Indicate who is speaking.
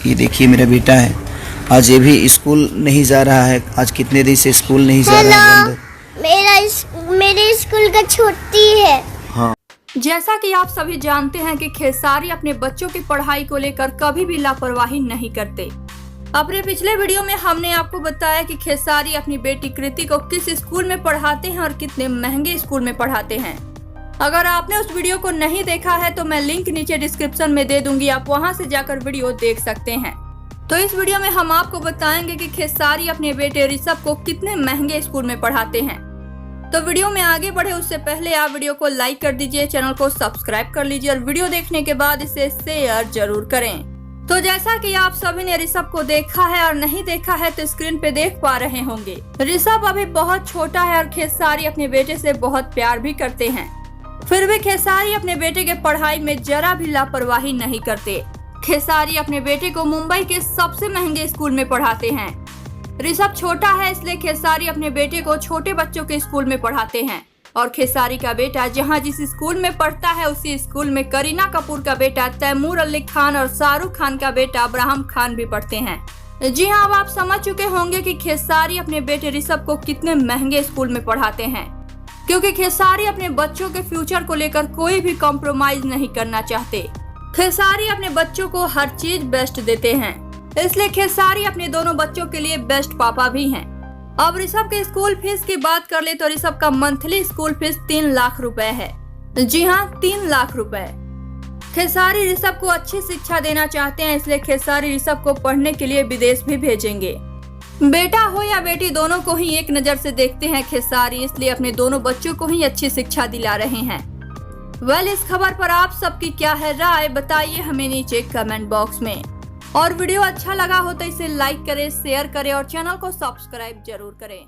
Speaker 1: ये देखिए मेरा बेटा है, आज ये भी स्कूल नहीं जा रहा है। आज कितने दिन से स्कूल नहीं जा रहा है।
Speaker 2: मेरे स्कूल का छुट्टी है।
Speaker 1: हाँ,
Speaker 3: जैसा कि आप सभी जानते हैं कि खेसारी अपने बच्चों की पढ़ाई को लेकर कभी भी लापरवाही नहीं करते। अपने पिछले वीडियो में हमने आपको बताया कि खेसारी अपनी बेटी कृति को किस स्कूल में पढ़ाते हैं और कितने महंगे स्कूल में पढ़ाते हैं। अगर आपने उस वीडियो को नहीं देखा है तो मैं लिंक नीचे डिस्क्रिप्शन में दे दूंगी, आप वहां से जाकर वीडियो देख सकते हैं। तो इस वीडियो में हम आपको बताएंगे कि खेसारी अपने बेटे ऋषभ को कितने महंगे स्कूल में पढ़ाते हैं। तो वीडियो में आगे बढ़े उससे पहले आप वीडियो को लाइक कर दीजिए, चैनल को सब्सक्राइब कर लीजिए और वीडियो देखने के बाद इसे शेयर जरूर करें। तो जैसा कि आप सभी ने ऋषभ को देखा है और नहीं देखा है तो स्क्रीन पे देख पा रहे होंगे। ऋषभ अभी बहुत छोटा है और खेसारी अपने बेटे से बहुत प्यार भी करते हैं, फिर भी खेसारी अपने बेटे के पढ़ाई में जरा भी लापरवाही नहीं करते। खेसारी अपने बेटे को मुंबई के सबसे महंगे स्कूल में पढ़ाते हैं। ऋषभ छोटा है इसलिए खेसारी अपने बेटे को छोटे बच्चों के स्कूल में पढ़ाते हैं और खेसारी का बेटा जहां जिस स्कूल में पढ़ता है उसी स्कूल में करीना कपूर का बेटा तैमूर अली खान और शाहरुख खान का बेटा अब्राहम खान भी पढ़ते हैं। जी हाँ, अब आप समझ चुके होंगे कि खेसारी अपने बेटे ऋषभ को कितने महंगे स्कूल में पढ़ाते हैं, क्योंकि खेसारी अपने बच्चों के फ्यूचर को लेकर कोई भी कॉम्प्रोमाइज नहीं करना चाहते। खेसारी अपने बच्चों को हर चीज बेस्ट देते हैं, इसलिए खेसारी अपने दोनों बच्चों के लिए बेस्ट पापा भी हैं। अब ऋषभ के स्कूल फीस की बात कर ले तो ऋषभ का मंथली स्कूल फीस 3 लाख रुपए है। जी हाँ, 3 लाख रुपए। खेसारी ऋषभ को अच्छी शिक्षा देना चाहते हैं, इसलिए खेसारी ऋषभ को पढ़ने के लिए विदेश भी भेजेंगे। बेटा हो या बेटी दोनों को ही एक नजर से देखते हैं खेसारी, इसलिए अपने दोनों बच्चों को ही अच्छी शिक्षा दिला रहे हैं। इस खबर पर आप सबकी क्या है राय, बताइए हमें नीचे कमेंट बॉक्स में। और वीडियो अच्छा लगा हो तो इसे लाइक करें, शेयर करें और चैनल को सब्सक्राइब जरूर करें।